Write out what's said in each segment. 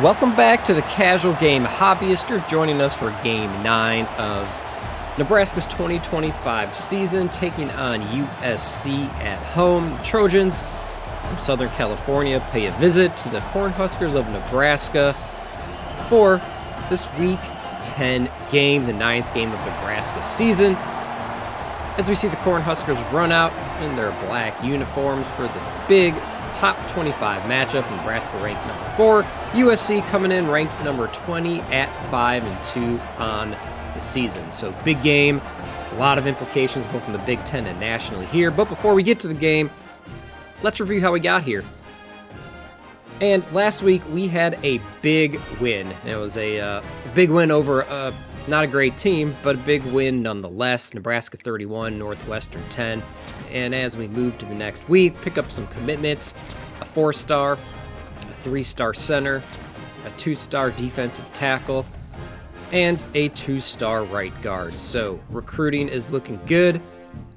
Welcome back to the Casual Game Hobbyist. You're joining us for Game 9 of Nebraska's 2025 season, taking on USC at home. The Trojans from Southern California pay a visit to the Cornhuskers of Nebraska for this Week 10 game, the 9th game of Nebraska's season. As we see the Cornhuskers run out in their black uniforms for this big top 25 matchup. Nebraska ranked number 4, USC coming in ranked number 20 at 5-2 on the season. So big game, a lot of implications both in the Big Ten and nationally here. But before we get to the game, let's review how we got here. And last week we had a big win. It was a big win over not a great team, but a big win nonetheless. Nebraska 31, Northwestern 10. And as we move to the next week, pick up some commitments, a 4-star, a 3-star center, a 2-star defensive tackle, and a 2-star right guard. So recruiting is looking good.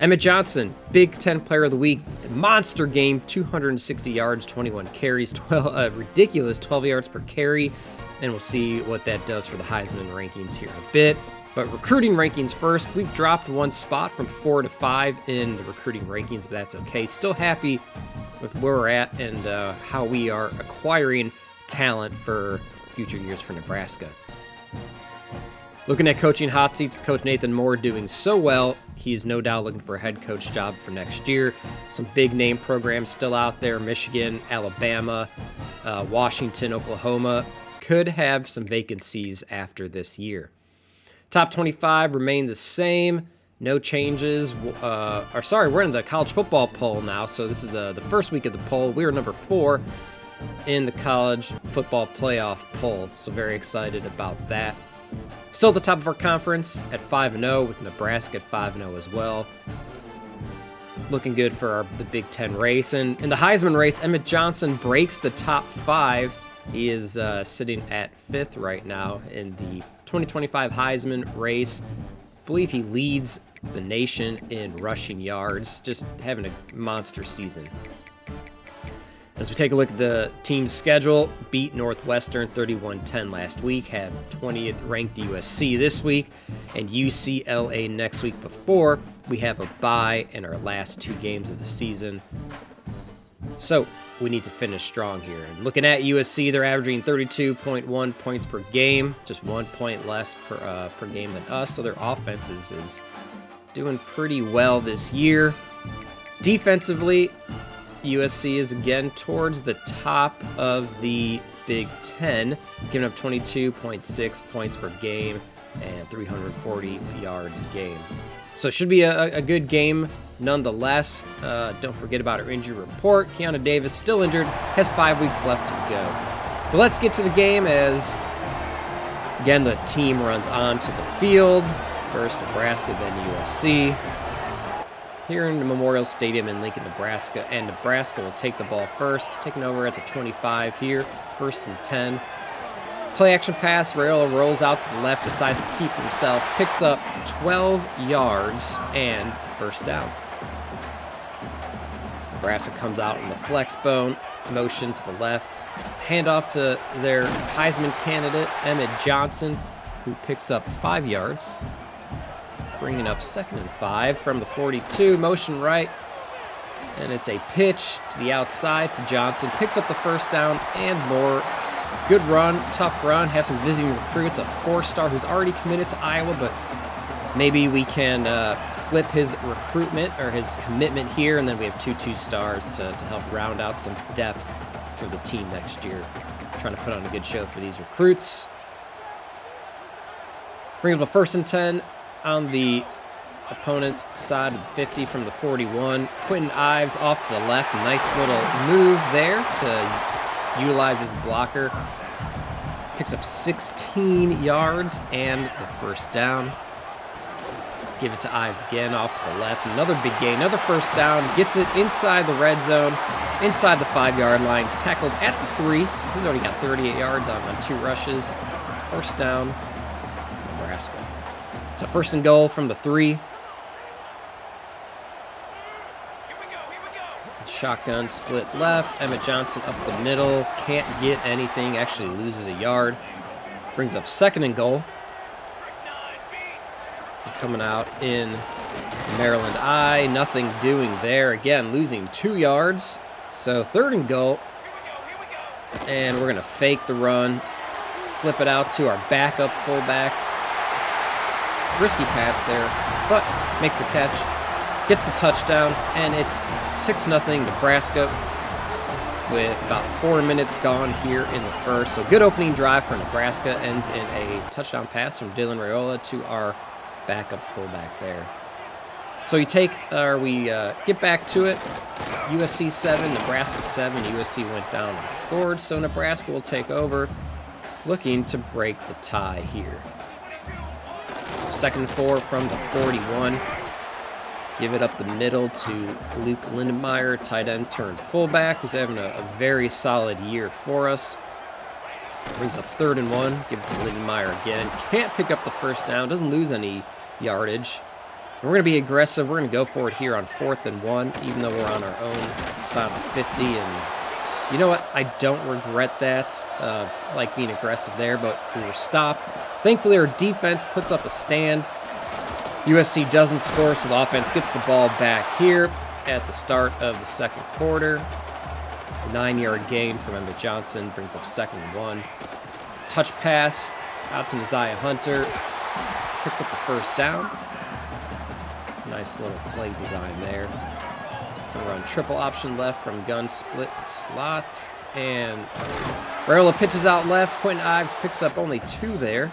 Emmett Johnson, Big Ten Player of the Week, monster game, 260 yards, 21 carries, ridiculous 12 yards per carry. And we'll see what that does for the Heisman rankings here in a bit. But recruiting rankings first, we've dropped one spot from 4 to 5 in the recruiting rankings, but that's okay. Still happy with where we're at and how we are acquiring talent for future years for Nebraska. Looking at coaching hot seats, Coach Nathan Moore doing so well. He's no doubt looking for a head coach job for next year. Some big name programs still out there, Michigan, Alabama, Washington, Oklahoma, could have some vacancies after this year. Top 25 remain the same. No changes. We're in the college football poll now, so this is the first week of the poll. We are number 4 in the college football playoff poll, so very excited about that. Still at the top of our conference at 5-0, with Nebraska at 5-0 as well. Looking good for the Big Ten race. And in the Heisman race, Emmett Johnson breaks the top 5. He is sitting at 5th right now in the 2025 Heisman race. I believe he leads the nation in rushing yards, just having a monster season. As we take a look at the team's schedule, beat Northwestern 31-10 last week, have 20th ranked USC this week, and UCLA next week before we have a bye in our last 2 games of the season. So we need to finish strong here. And looking at USC, they're averaging 32.1 points per game, just 1 point less per game than us, so their offense is doing pretty well this year. Defensively, USC is again towards the top of the Big Ten, giving up 22.6 points per game and 340 yards a game. So it should be a good game nonetheless. Don't forget about our injury report. Keanu Davis still injured, has 5 weeks left to go. But let's get to the game as, again, the team runs onto the field. First Nebraska, then USC. Here in the Memorial Stadium in Lincoln, Nebraska, and Nebraska will take the ball first, taking over at the 25 here, 1st and 10. Play action pass, Raiola rolls out to the left, decides to keep himself, picks up 12 yards and 1st down. Nebraska comes out in the flex bone, motion to the left, handoff to their Heisman candidate, Emmett Johnson, who picks up 5 yards. Bringing up 2nd and 5 from the 42, motion right, and it's a pitch to the outside to Johnson, picks up the 1st down and more. Good run, tough run, have some visiting recruits, a 4-star who's already committed to Iowa, but maybe we can flip his recruitment or his commitment here, and then we have 2 2-stars to help round out some depth for the team next year. Trying to put on a good show for these recruits. Brings up a 1st and 10 on the opponent's side of the 50 from the 41. Quentin Ives off to the left. A nice little move there to utilize his blocker. Picks up 16 yards and the 1st down. Give it to Ives again off to the left. Another big gain, another 1st down. Gets it inside the red zone, inside the 5-yard line. He's tackled at the 3. He's already got 38 yards on 2 rushes. 1st down, Nebraska. So 1st and goal from the 3. shotgun split left. Emmett Johnson up the middle. Can't get anything. Actually loses a yard. Brings up 2nd and goal. Coming out in Maryland I. Nothing doing there. Again, losing 2 yards. So 3rd and goal. And we're going to fake the run. Flip it out to our backup fullback. Risky pass there, but makes the catch. Gets the touchdown, and it's 6-0 Nebraska with about 4 minutes gone here in the first. So good opening drive for Nebraska. Ends in a touchdown pass from Dylan Raiola to our backup fullback there. So we get back to it. USC 7, Nebraska 7. USC went down and scored, so Nebraska will take over, looking to break the tie here. 2nd and 4 from the 41. Give it up the middle to Luke Lindenmeyer, tight end turned fullback, who's having a very solid year for us. Brings up 3rd and 1. Give it to Lindenmeyer again. Can't pick up the first down. Doesn't lose any yardage. And we're going to be aggressive. We're going to go for it here on 4th and 1, even though we're on our own side of the 50. And you know what? I don't regret that. Like being aggressive there, but we were stopped. Thankfully, our defense puts up a stand. USC doesn't score, so the offense gets the ball back here at the start of the 2nd quarter. A 9-yard gain from Emmett Johnson brings up 2nd and 1. Touch pass out to Messiah Hunter. Picks up the first down. Nice little play design there. Can run triple option left from gun split slot. And Raiola pitches out left. Quentin Ives picks up only 2 there.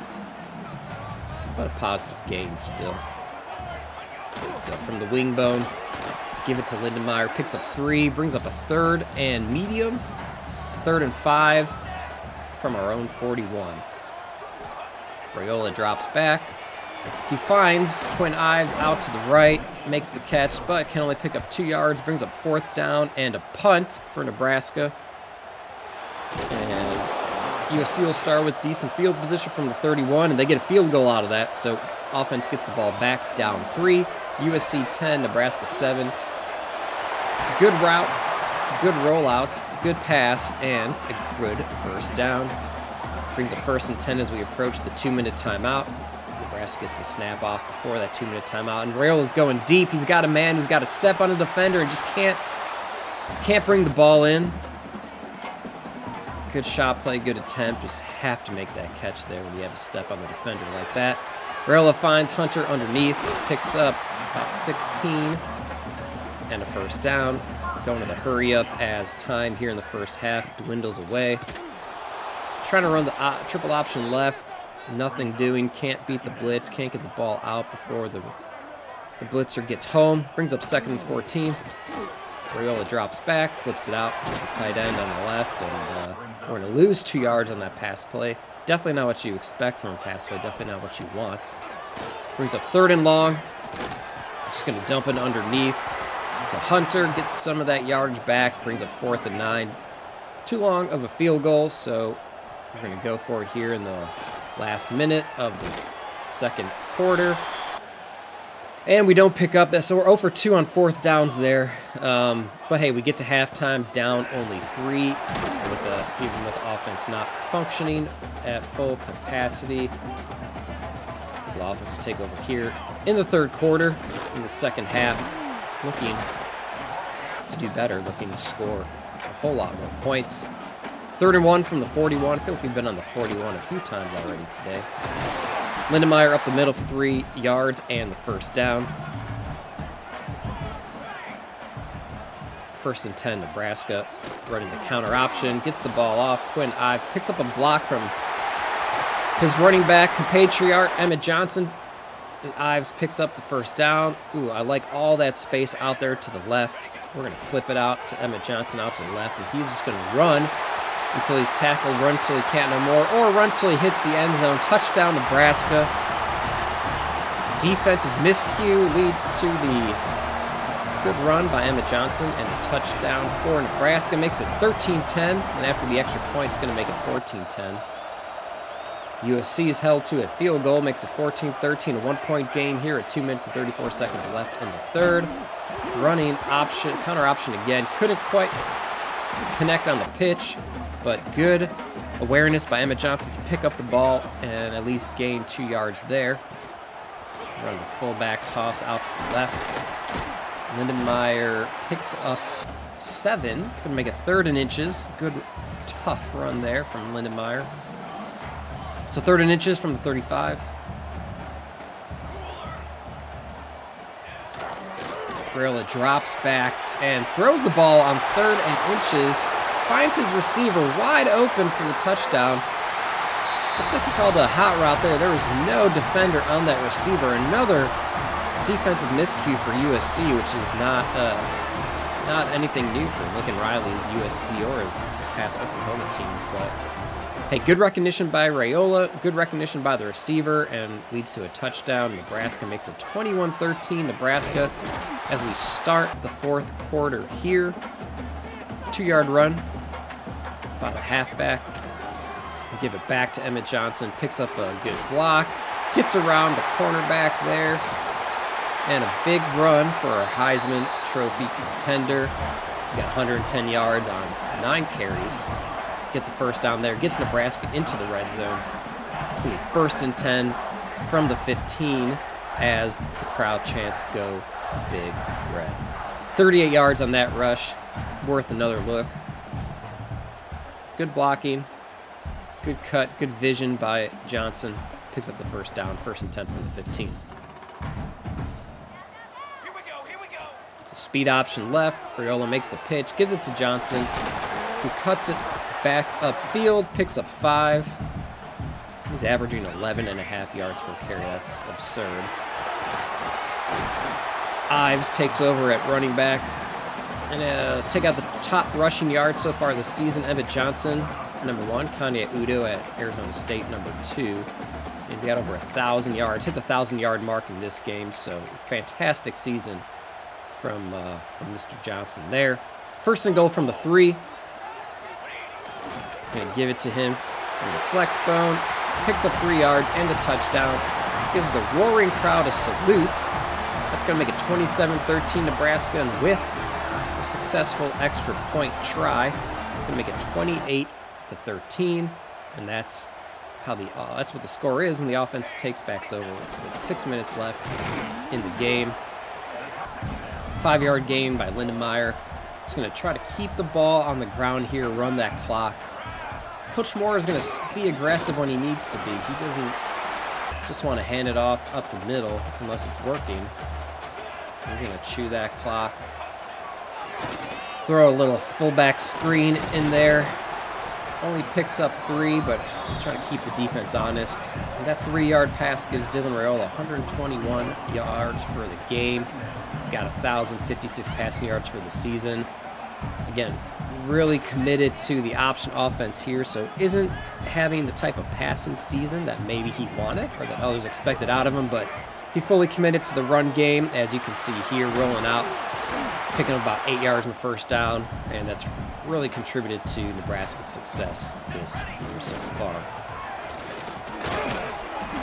But a positive gain still. So from the wing bone, give it to Lindenmeyer. Picks up 3. Brings up a 3rd and medium. 3rd and 5 from our own 41. Raiola drops back. He finds Quentin Ives out to the right, makes the catch, but can only pick up 2 yards, brings up 4th down and a punt for Nebraska. And USC will start with decent field position from the 31, and they get a field goal out of that, so offense gets the ball back down 3. USC 10, Nebraska 7. Good route, good rollout, good pass, and a good first down. Brings up 1st and 10 as we approach the 2-minute timeout. Nebraska gets a snap off before that 2-minute timeout, and Raiola is going deep. He's got a man who's got to step on a defender and just can't bring the ball in. Good shot play, good attempt. Just have to make that catch there when you have a step on the defender like that. Raiola finds Hunter underneath, picks up about 16 and a first down. Going to the hurry up as time here in the first half dwindles away. Trying to run the triple option left. Nothing doing. Can't beat the blitz. Can't get the ball out before the blitzer gets home. Brings up 2nd and 14. Raiola drops back, flips it out to the tight end on the left, and we're going to lose 2 yards on that pass play. Definitely not what you expect from a pass play. Definitely not what you want. Brings up 3rd and long. Just going to dump it underneath to Hunter. Gets some of that yardage back. Brings up 4th and 9. Too long of a field goal, so we're going to go for it here in the last minute of the 2nd quarter. And we don't pick up that, so we're 0 for 2 on 4th downs there. But hey, we get to halftime down only 3, even with offense not functioning at full capacity. So the offense will take over here in the 3rd quarter, in the 2nd half, looking to do better, looking to score a whole lot more points. 3rd and 1 from the 41. I feel like we've been on the 41 a few times already today. Lindenmeyer up the middle for 3 yards and the first down. 1st and 10, Nebraska running the counter option. Gets the ball off. Quentin Ives picks up a block from his running back compatriot, Emmett Johnson. And Ives picks up the first down. Ooh, I like all that space out there to the left. We're going to flip it out to Emmett Johnson out to the left, and he's just going to run until he's tackled, run until he can't no more, or run until he hits the end zone. Touchdown, Nebraska. Defensive miscue leads to the good run by Emmett Johnson, and the touchdown for Nebraska makes it 13-10, and after the extra point, it's going to make it 14-10. USC is held to a field goal, makes it 14-13, a 1-point game here at 2 minutes and 34 seconds left in the third. Running option, counter option again. Couldn't quite connect on the pitch, but good awareness by Emmett Johnson to pick up the ball and at least gain 2 yards there. Run the fullback toss out to the left. Lindenmeyer picks up 7. Gonna make it 3rd and inches. Good, tough run there from Lindenmeyer. So 3rd and inches from the 35. Raiola drops back and throws the ball on 3rd and inches. Finds his receiver wide open for the touchdown. Looks like he called a hot route there. There was no defender on that receiver. Another defensive miscue for USC, which is not anything new for Lincoln Riley's USC or his past Oklahoma teams. But hey, good recognition by Raiola, good recognition by the receiver, and leads to a touchdown. Nebraska makes it 21-13. Nebraska, as we start the 4th quarter here. 2-yard run, about a halfback. Give it back to Emmett Johnson, picks up a good block, gets around the cornerback there, and a big run for our Heisman Trophy contender. He's got 110 yards on 9 carries. Gets a first down there, gets Nebraska into the red zone. It's going to be 1st and 10 from the 15 as the crowd chants "Go Big Red." 38 yards on that rush, worth another look. Good blocking. Good cut, good vision by Johnson. Picks up the first down, 1st and 10 from the 15. It's a speed option left. Raiola makes the pitch, gives it to Johnson, who cuts it back upfield, picks up 5. He's averaging 11.5 yards per carry. That's absurd. Ives takes over at running back. And take out the top rushing yards so far this season. Emmett Johnson, number 1. Kanye Udo at Arizona State, number 2. He's got over 1,000 yards. Hit the 1,000-yard mark in this game. So fantastic season from Mr. Johnson there. 1st and goal from the 3. Going to give it to him from the flex bone. Picks up 3 yards and a touchdown. Gives the roaring crowd a salute. That's going to make it 27-13 Nebraska, and with a successful extra point try, going to make it 28-13, and that's how that's what the score is when the offense takes back over with 6 minutes left in the game. 5-yard gain by Lindenmeyer. He's going to try to keep the ball on the ground here, run that clock. Coach Moore is going to be aggressive when he needs to be. He doesn't just want to hand it off up the middle unless it's working. He's going to chew that clock. Throw a little fullback screen in there. Only picks up 3, but he's trying to keep the defense honest. And that 3-yard pass gives Dylan Raiola 121 yards for the game. He's got 1,056 passing yards for the season. Again, really committed to the option offense here, so isn't having the type of passing season that maybe he wanted or that others expected out of him, but he fully committed to the run game, as you can see here, rolling out, picking up about 8 yards in the first down, and that's really contributed to Nebraska's success this year so far.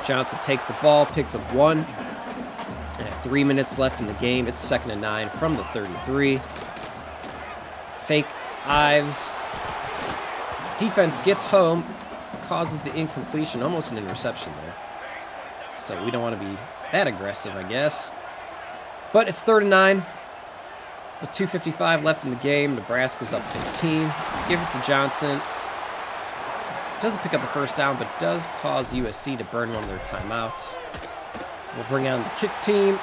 Johnson takes the ball, picks up 1, and at 3 minutes left in the game, it's 2nd and 9 from the 33. Fake Ives. Defense gets home, causes the incompletion, almost an interception there. So we don't want to be that aggressive, I guess. But it's 3rd and 9. With 2:55 left in the game, Nebraska's up 15. Give it to Johnson. Doesn't pick up the first down, but does cause USC to burn one of their timeouts. We'll bring on the kick team.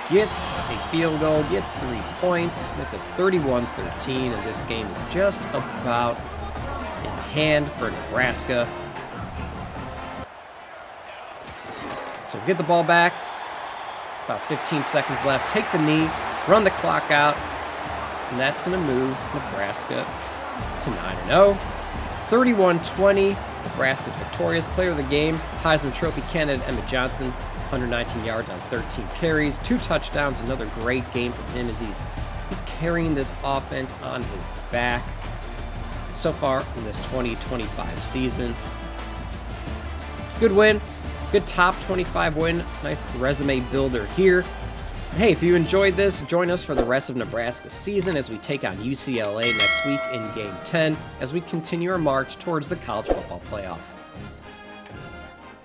Gets a field goal, gets 3 points. Makes it 31-13, and this game is just about in hand for Nebraska. So get the ball back. About 15 seconds left. Take the knee. Run the clock out, and that's going to move Nebraska to 9-0. 31-20, Nebraska's victorious. Player of the game, Heisman Trophy candidate Emmett Johnson, 119 yards on 13 carries, 2 touchdowns, another great game from him as he's carrying this offense on his back so far in this 2025 season. Good win. Good top 25 win. Nice resume builder here. Hey, if you enjoyed this, join us for the rest of Nebraska's season as we take on UCLA next week in Game 10 as we continue our march towards the college football playoff.